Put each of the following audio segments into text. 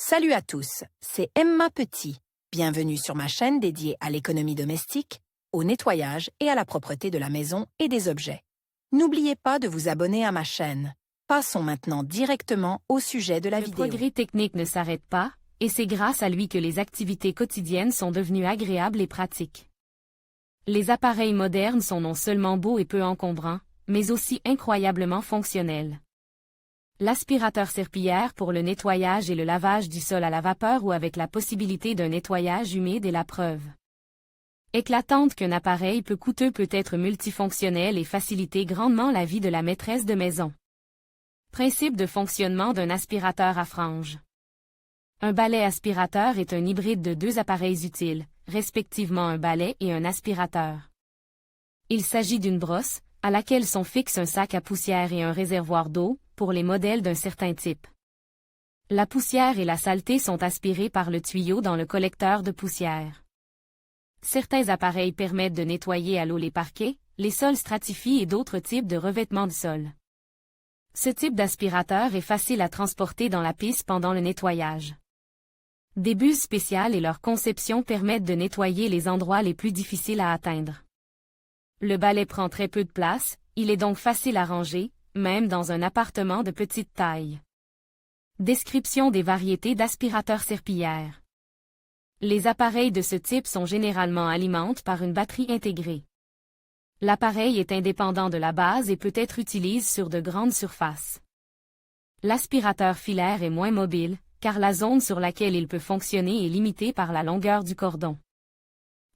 Salut à tous, c'est Emma Petit. Bienvenue sur ma chaîne dédiée à l'économie domestique, au nettoyage et à la propreté de la maison et des objets. N'oubliez pas de vous abonner à ma chaîne. Passons maintenant directement au sujet de la vidéo. Le progrès technique ne s'arrête pas, et c'est grâce à lui que les activités quotidiennes sont devenues agréables et pratiques. Les appareils modernes sont non seulement beaux et peu encombrants, mais aussi incroyablement fonctionnels. L'aspirateur serpillière pour le nettoyage et le lavage du sol à la vapeur ou avec la possibilité d'un nettoyage humide est la preuve éclatante qu'un appareil peu coûteux peut être multifonctionnel et faciliter grandement la vie de la maîtresse de maison. Principe de fonctionnement d'un aspirateur à franges. Un balai aspirateur est un hybride de deux appareils utiles, respectivement un balai et un aspirateur. Il s'agit d'une brosse, à laquelle sont fixes un sac à poussière et un réservoir d'eau, pour les modèles d'un certain type. La poussière et la saleté sont aspirées par le tuyau dans le collecteur de poussière. Certains appareils permettent de nettoyer à l'eau les parquets, les sols stratifiés et d'autres types de revêtements de sol. Ce type d'aspirateur est facile à transporter dans la piste pendant le nettoyage. Des buses spéciales et leur conception permettent de nettoyer les endroits les plus difficiles à atteindre. Le balai prend très peu de place, il est donc facile à ranger, même dans un appartement de petite taille. Description des variétés d'aspirateurs serpillières. Les appareils de ce type sont généralement alimentés par une batterie intégrée. L'appareil est indépendant de la base et peut être utilisé sur de grandes surfaces. L'aspirateur filaire est moins mobile, car la zone sur laquelle il peut fonctionner est limitée par la longueur du cordon.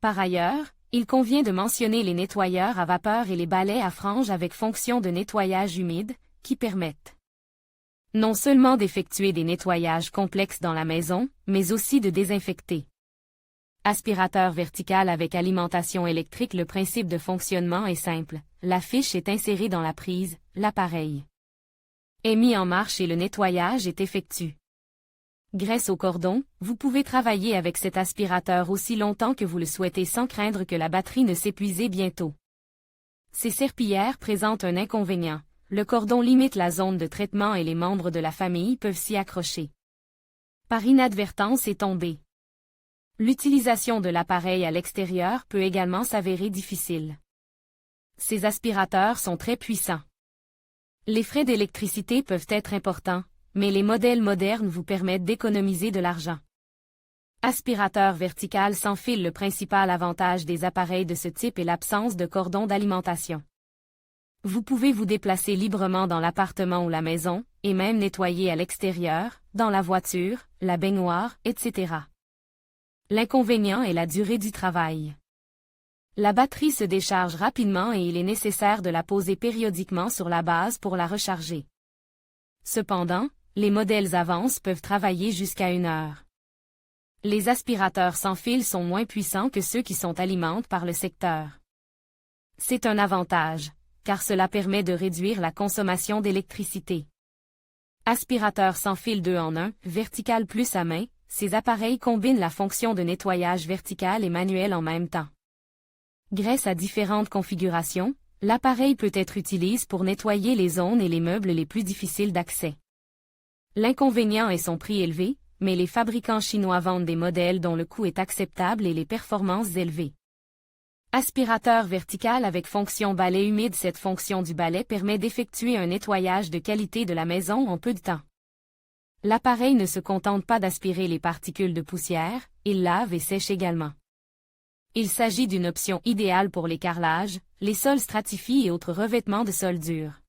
Par ailleurs, il convient de mentionner les nettoyeurs à vapeur et les balais à franges avec fonction de nettoyage humide, qui permettent non seulement d'effectuer des nettoyages complexes dans la maison, mais aussi de désinfecter. Aspirateur vertical avec alimentation électrique. Le principe de fonctionnement est simple, la fiche est insérée dans la prise, l'appareil est mis en marche et le nettoyage est effectué. Grâce au cordon, vous pouvez travailler avec cet aspirateur aussi longtemps que vous le souhaitez sans craindre que la batterie ne s'épuise bientôt. Ces serpillières présentent un inconvénient. Le cordon limite la zone de traitement et les membres de la famille peuvent s'y accrocher. Par inadvertance et tomber. L'utilisation de l'appareil à l'extérieur peut également s'avérer difficile. Ces aspirateurs sont très puissants. Les frais d'électricité peuvent être importants, mais les modèles modernes vous permettent d'économiser de l'argent. Aspirateur vertical sans fil. Le principal avantage des appareils de ce type est l'absence de cordon d'alimentation. Vous pouvez vous déplacer librement dans l'appartement ou la maison, et même nettoyer à l'extérieur, dans la voiture, la baignoire, etc. L'inconvénient est la durée du travail. La batterie se décharge rapidement et il est nécessaire de la poser périodiquement sur la base pour la recharger. Cependant, les modèles avancés peuvent travailler jusqu'à 1 heure. Les aspirateurs sans fil sont moins puissants que ceux qui sont alimentés par le secteur. C'est un avantage, car cela permet de réduire la consommation d'électricité. Aspirateur sans fil 2 en 1, vertical plus à main, ces appareils combinent la fonction de nettoyage vertical et manuel en même temps. Grâce à différentes configurations, l'appareil peut être utilisé pour nettoyer les zones et les meubles les plus difficiles d'accès. L'inconvénient est son prix élevé, mais les fabricants chinois vendent des modèles dont le coût est acceptable et les performances élevées. Aspirateur vertical avec fonction balai humide. Cette fonction du balai permet d'effectuer un nettoyage de qualité de la maison en peu de temps. L'appareil ne se contente pas d'aspirer les particules de poussière, il lave et sèche également. Il s'agit d'une option idéale pour les carrelages, les sols stratifiés et autres revêtements de sol dur.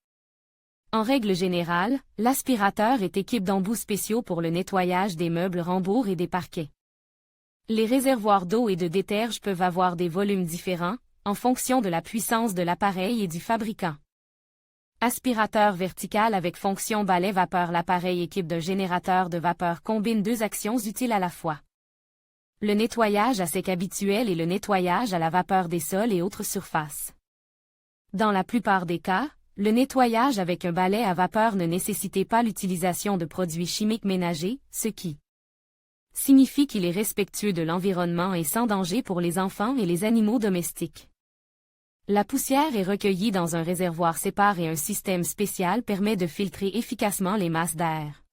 En règle générale, l'aspirateur est équipé d'embouts spéciaux pour le nettoyage des meubles rembourgs et des parquets. Les réservoirs d'eau et de déterge peuvent avoir des volumes différents, en fonction de la puissance de l'appareil et du fabricant. Aspirateur vertical avec fonction balai vapeur. L'appareil équipe d'un générateur de vapeur combine deux actions utiles à la fois. Le nettoyage à sec habituel et le nettoyage à la vapeur des sols et autres surfaces. Dans la plupart des cas, le nettoyage avec un balai à vapeur ne nécessitait pas l'utilisation de produits chimiques ménagers, ce qui signifie qu'il est respectueux de l'environnement et sans danger pour les enfants et les animaux domestiques. La poussière est recueillie dans un réservoir séparé et un système spécial permet de filtrer efficacement les masses d'air.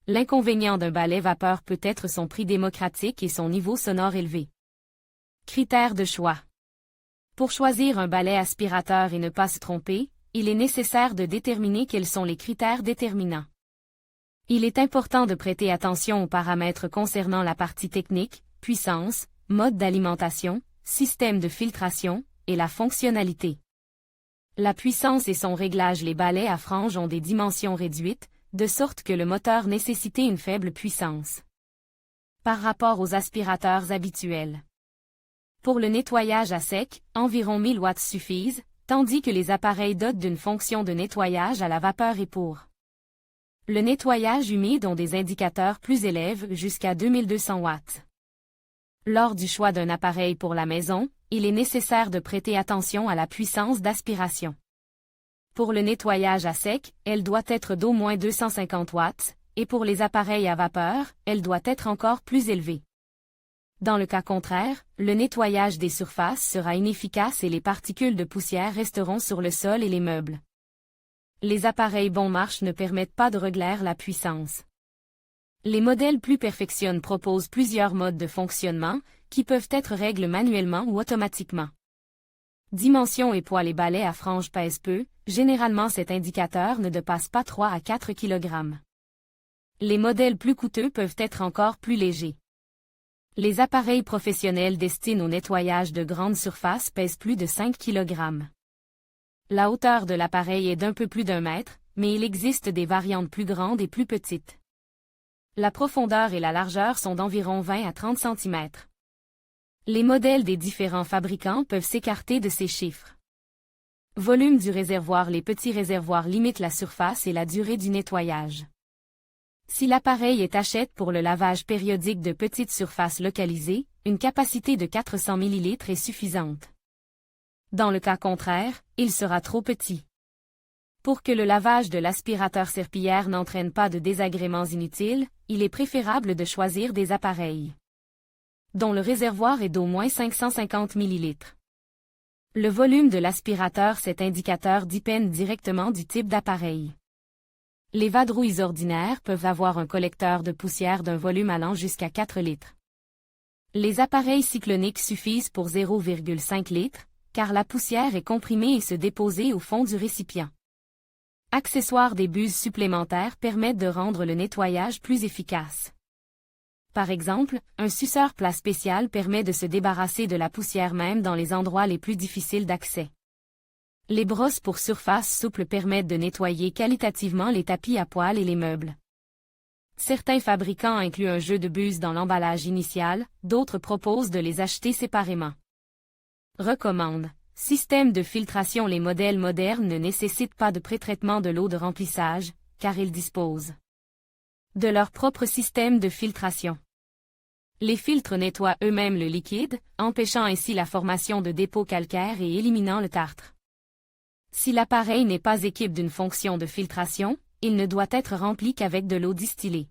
L'inconvénient d'un balai vapeur peut être son prix démocratique et son niveau sonore élevé. Critères de choix. Pour choisir un balai aspirateur et ne pas se tromper, il est nécessaire de déterminer quels sont les critères déterminants. Il est important de prêter attention aux paramètres concernant la partie technique, puissance, mode d'alimentation, système de filtration, et la fonctionnalité. La puissance et son réglage. Les balais à franges ont des dimensions réduites, de sorte que le moteur nécessitait une faible puissance par rapport aux aspirateurs habituels. Pour le nettoyage à sec, environ 1000 watts suffisent, tandis que les appareils dotés d'une fonction de nettoyage à la vapeur et pour le nettoyage humide ont des indicateurs plus élevés jusqu'à 2200 watts. Lors du choix d'un appareil pour la maison, il est nécessaire de prêter attention à la puissance d'aspiration. Pour le nettoyage à sec, elle doit être d'au moins 250 watts, et pour les appareils à vapeur, elle doit être encore plus élevée. Dans le cas contraire, le nettoyage des surfaces sera inefficace et les particules de poussière resteront sur le sol et les meubles. Les appareils bon marche ne permettent pas de régler la puissance. Les modèles plus perfectionnés proposent plusieurs modes de fonctionnement, qui peuvent être réglés manuellement ou automatiquement. Dimension et poids. Les balais à franges pèsent peu, généralement cet indicateur ne dépasse pas 3 à 4 kg. Les modèles plus coûteux peuvent être encore plus légers. Les appareils professionnels destinés au nettoyage de grandes surfaces pèsent plus de 5 kg. La hauteur de l'appareil est d'un peu plus d'1 mètre, mais il existe des variantes plus grandes et plus petites. La profondeur et la largeur sont d'environ 20 à 30 cm. Les modèles des différents fabricants peuvent s'écarter de ces chiffres. Volume du réservoir. Les petits réservoirs limitent la surface et la durée du nettoyage. Si l'appareil est acheté pour le lavage périodique de petites surfaces localisées, une capacité de 400 ml est suffisante. Dans le cas contraire, il sera trop petit. Pour que le lavage de l'aspirateur serpillière n'entraîne pas de désagréments inutiles, il est préférable de choisir des appareils dont le réservoir est d'au moins 550 ml. Le volume de l'aspirateur. Cet indicateur dépend directement du type d'appareil. Les vadrouilles ordinaires peuvent avoir un collecteur de poussière d'un volume allant jusqu'à 4 litres. Les appareils cycloniques suffisent pour 0,5 litres, car la poussière est comprimée et se dépose au fond du récipient. Accessoires. Des buses supplémentaires permettent de rendre le nettoyage plus efficace. Par exemple, un suceur plat spécial permet de se débarrasser de la poussière même dans les endroits les plus difficiles d'accès. Les brosses pour surface souple permettent de nettoyer qualitativement les tapis à poils et les meubles. Certains fabricants incluent un jeu de buses dans l'emballage initial, d'autres proposent de les acheter séparément. Recommande. Système de filtration. Les modèles modernes ne nécessitent pas de pré-traitement de l'eau de remplissage, car ils disposent de leur propre système de filtration. Les filtres nettoient eux-mêmes le liquide, empêchant ainsi la formation de dépôts calcaires et éliminant le tartre. Si l'appareil n'est pas équipé d'une fonction de filtration, il ne doit être rempli qu'avec de l'eau distillée.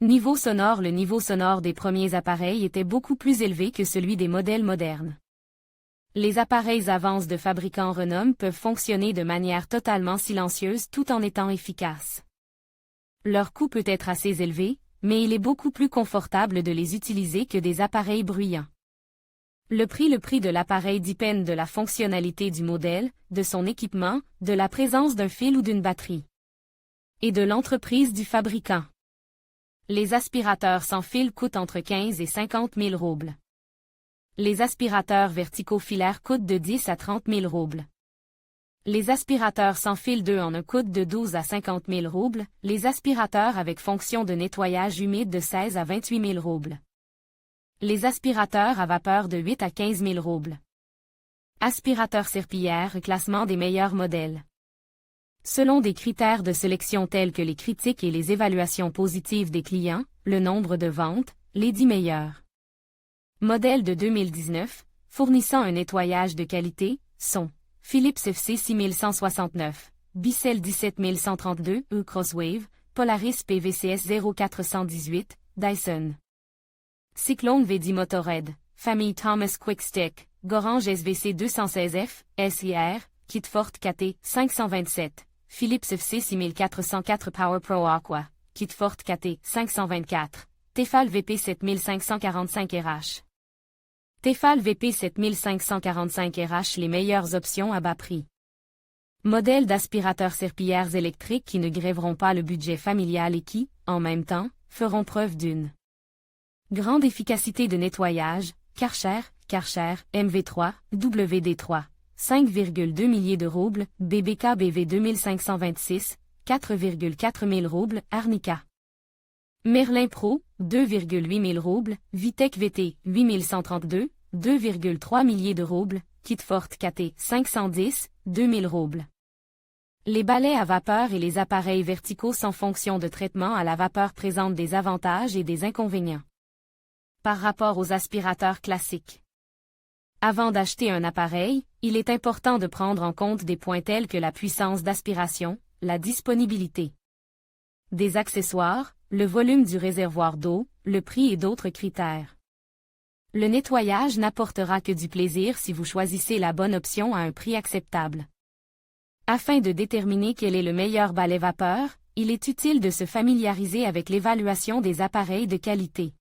Niveau sonore. Le niveau sonore des premiers appareils était beaucoup plus élevé que celui des modèles modernes. Les appareils Avance de fabricants renommés peuvent fonctionner de manière totalement silencieuse tout en étant efficaces. Leur coût peut être assez élevé, mais il est beaucoup plus confortable de les utiliser que des appareils bruyants. Le prix de l'appareil dépend de la fonctionnalité du modèle, de son équipement, de la présence d'un fil ou d'une batterie, et de l'entreprise du fabricant. Les aspirateurs sans fil coûtent entre 15 et 50 000 roubles. Les aspirateurs verticaux filaires coûtent de 10 à 30 000 roubles. Les aspirateurs sans fil 2 en 1 coûtent de 12 à 50 000 roubles, les aspirateurs avec fonction de nettoyage humide de 16 à 28 000 roubles. Les aspirateurs à vapeur de 8 à 15 000 roubles. Aspirateur serpillière. Classement des meilleurs modèles. Selon des critères de sélection tels que les critiques et les évaluations positives des clients, le nombre de ventes, les 10 meilleurs modèles de 2019, fournissant un nettoyage de qualité, sont Philips FC 6169, Bissell 17132, Crosswave, Polaris PVCS 0418, Dyson. Cyclone VD Motorhead, famille Thomas Quickstick, Gorange SVC 216F, SIR, Kitfort KT 527, Philips FC 6404 Power Pro Aqua, Kit Forte KT 524, Tefal VP 7545 RH. Tefal VP 7545 RH, les meilleures options à bas prix. Modèles d'aspirateurs serpillères électriques qui ne grèveront pas le budget familial et qui, en même temps, feront preuve d'une grande efficacité de nettoyage. Karcher MV3, WD3, 5,2 milliers de roubles, BBK BV 2526, 4,4 000 roubles, Arnica. Merlin Pro, 2,8 000 roubles, Vitec VT, 8132, 2,3 milliers de roubles, Kit Forte KT, 510, 2 000 roubles. Les balais à vapeur et les appareils verticaux sans fonction de traitement à la vapeur présentent des avantages et des inconvénients par rapport aux aspirateurs classiques. Avant d'acheter un appareil, il est important de prendre en compte des points tels que la puissance d'aspiration, la disponibilité des accessoires, le volume du réservoir d'eau, le prix et d'autres critères. Le nettoyage n'apportera que du plaisir si vous choisissez la bonne option à un prix acceptable. Afin de déterminer quel est le meilleur balai vapeur, il est utile de se familiariser avec l'évaluation des appareils de qualité.